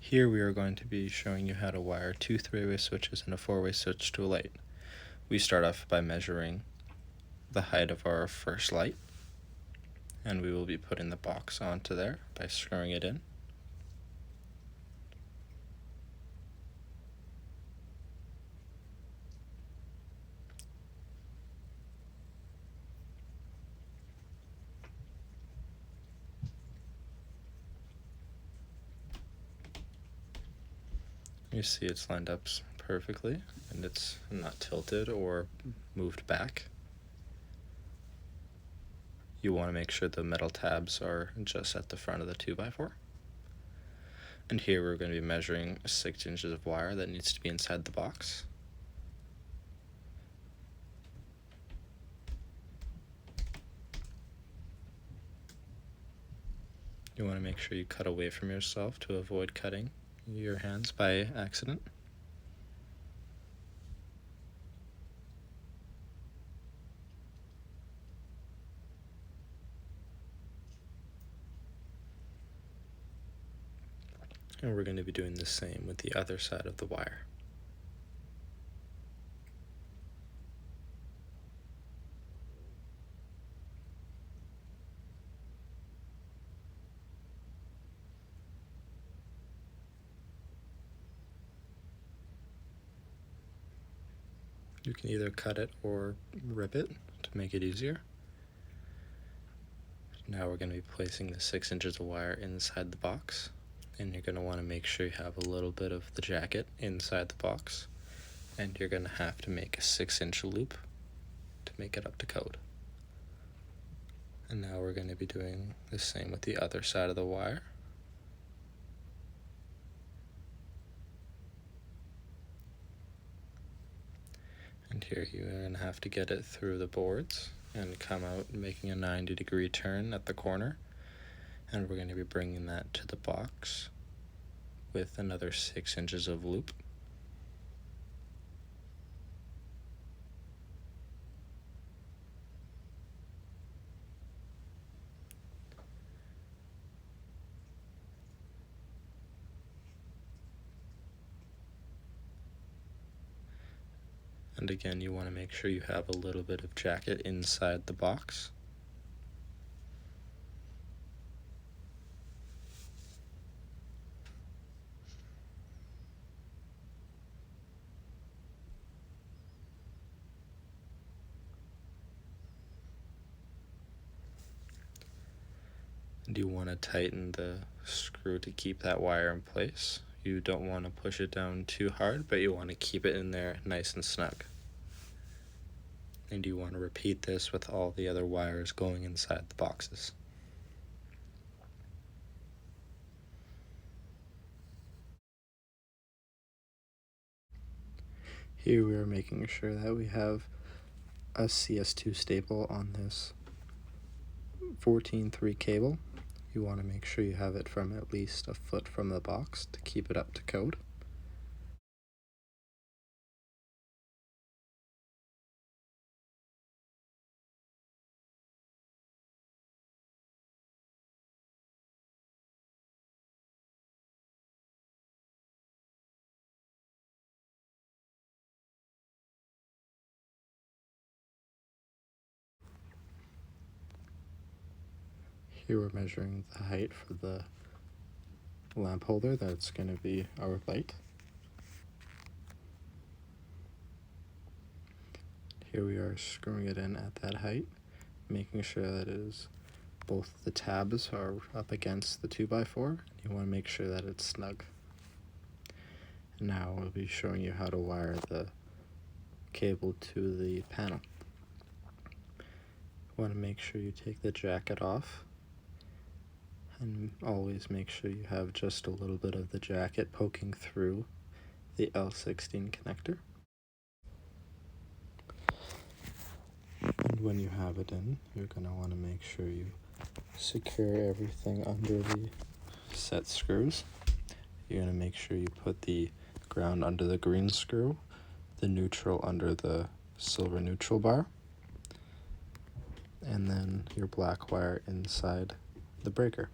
Here we are going to be showing you how to wire two 3-way switches and a 4-way switch to a light. We start off by measuring the height of our first light, and we will be putting the box onto there by screwing it in. You see it's lined up perfectly, and it's not tilted or moved back. You want to make sure the metal tabs are just at the front of the 2x4. And here we're going to be measuring 6 inches of wire that needs to be inside the box. You want to make sure you cut away from yourself to avoid cutting your hands by accident. And we're going to be doing the same with the other side of the wire. You can either cut it or rip it to make it easier. Now we're going to be placing the 6 inches of wire inside the box, and you're going to want to make sure you have a little bit of the jacket inside the box, and you're going to have to make a 6-inch loop to make it up to code. And now we're going to be doing the same with the other side of the wire. And here you're going to have to get it through the boards and come out making a 90-degree turn at the corner. And we're going to be bringing that to the box with another 6 inches of loop. And again, you want to make sure you have a little bit of jacket inside the box. And you want to tighten the screw to keep that wire in place. You don't want to push it down too hard, but you want to keep it in there nice and snug. And you want to repeat this with all the other wires going inside the boxes. Here we are making sure that we have a CS2 staple on this 14-3 cable. You want to make sure you have it from at least a foot from the box to keep it up to code. Here we're measuring the height for the lamp holder that's going to be our light. Here we are screwing it in at that height, making sure that it is both the tabs are up against the 2x4. You want to make sure that it's snug. Now we'll be showing you how to wire the cable to the panel. You want to make sure you take the jacket off, and always make sure you have just a little bit of the jacket poking through the L16 connector. And when you have it in, you're going to want to make sure you secure everything under the set screws. You're going to make sure you put the ground under the green screw, the neutral under the silver neutral bar, and then your black wire inside the breaker.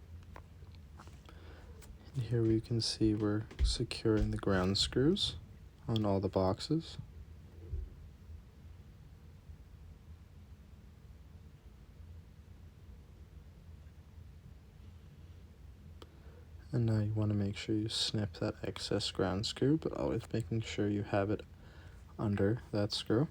Here we can see we're securing the ground screws on all the boxes. And now you want to make sure you snip that excess ground screw, but always making sure you have it under that screw.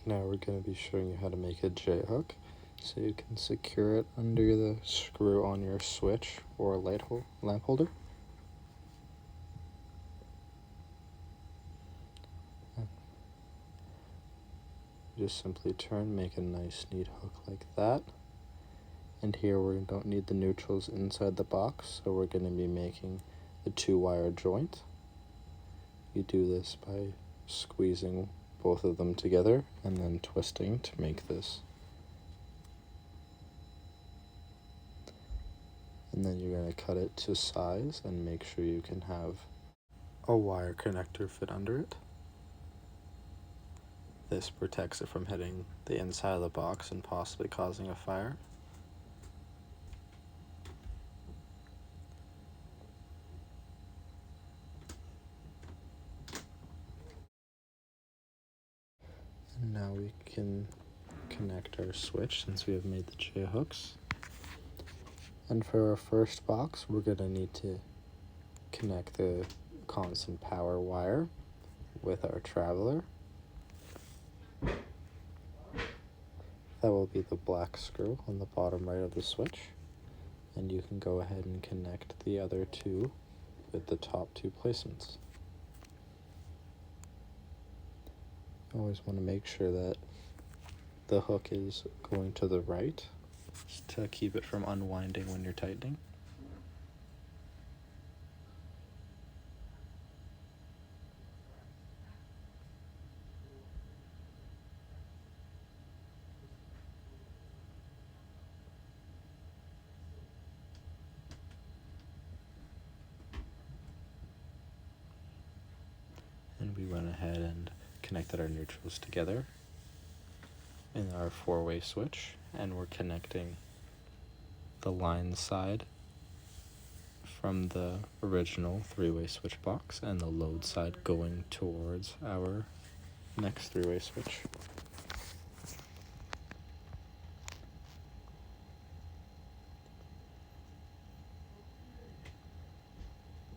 Now we're going to be showing you how to make a J-hook, so you can secure it under the screw on your switch or lamp holder. Just simply turn, make a nice neat hook like that. And here we don't need the neutrals inside the box, so we're going to be making the 2-wire joint. You do this by squeezing both of them together and then twisting to make this. And then you're going to cut it to size and make sure you can have a wire connector fit under it. This protects it from hitting the inside of the box and possibly causing a fire. And now we can connect our switch since we have made the J-hooks. And for our first box, we're going to need to connect the constant power wire with our traveler. That will be the black screw on the bottom right of the switch. And you can go ahead and connect the other two with the top 2 placements. You always want to make sure that the hook is going to the right to keep it from unwinding when you're tightening. And we went ahead and connected our neutrals together in our 4-way switch, and we're connecting the line side from the original 3-way switch box and the load side going towards our next 3-way switch.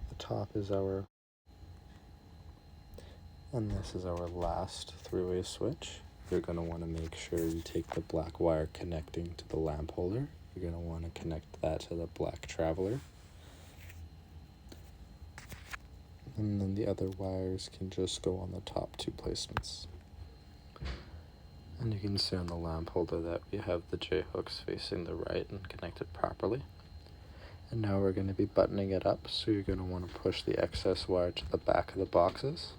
The top is and this is our last 3-way switch. You're going to want to make sure you take the black wire connecting to the lamp holder. You're going to want to connect that to the black traveler. And then the other wires can just go on the top 2 placements. And you can see on the lamp holder that we have the J-hooks facing the right and connected properly. And now we're going to be buttoning it up, so you're going to want to push the excess wire to the back of the boxes.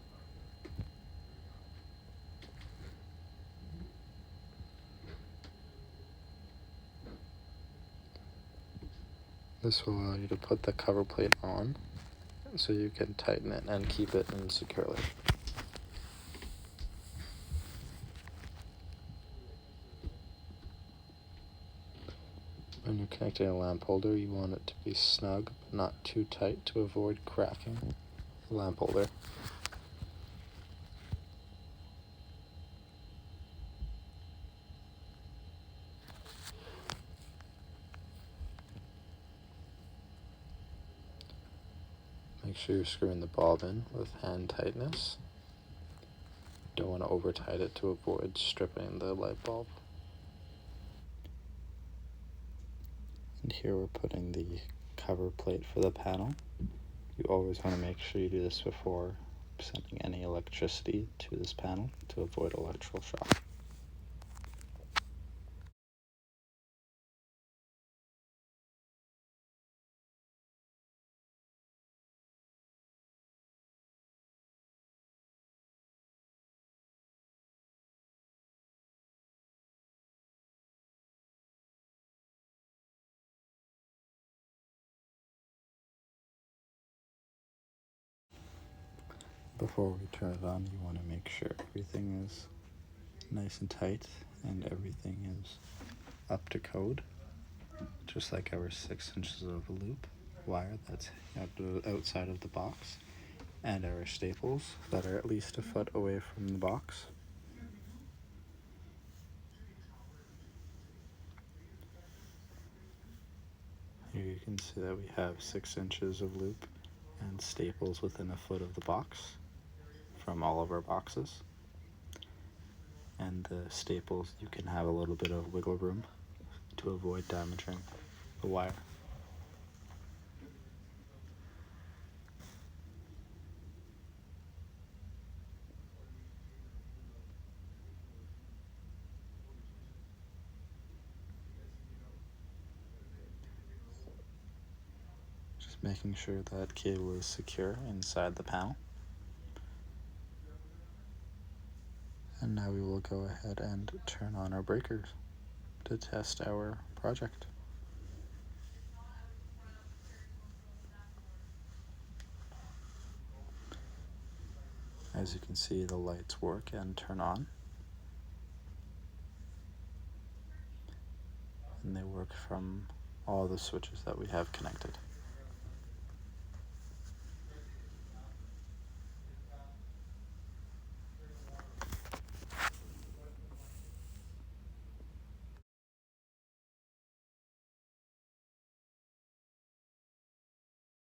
This will allow you to put the cover plate on, so you can tighten it and keep it in securely. When you're connecting a lamp holder, you want it to be snug, but not too tight to avoid cracking the lamp holder. Make sure you're screwing the bulb in with hand tightness. Don't want to over tighten it to avoid stripping the light bulb. And here we're putting the cover plate for the panel. You always want to make sure you do this before sending any electricity to this panel to avoid electrical shock. Before we turn it on, you want to make sure everything is nice and tight and everything is up to code, just like our 6 inches of loop wire that's outside of the box, and our staples that are at least a foot away from the box. Here you can see that we have 6 inches of loop and staples within a foot of the box from all of our boxes. And the staples, you can have a little bit of wiggle room to avoid damaging the wire. Just making sure that cable is secure inside the panel. And now we will go ahead and turn on our breakers to test our project. As you can see, the lights work and turn on. And they work from all the switches that we have connected.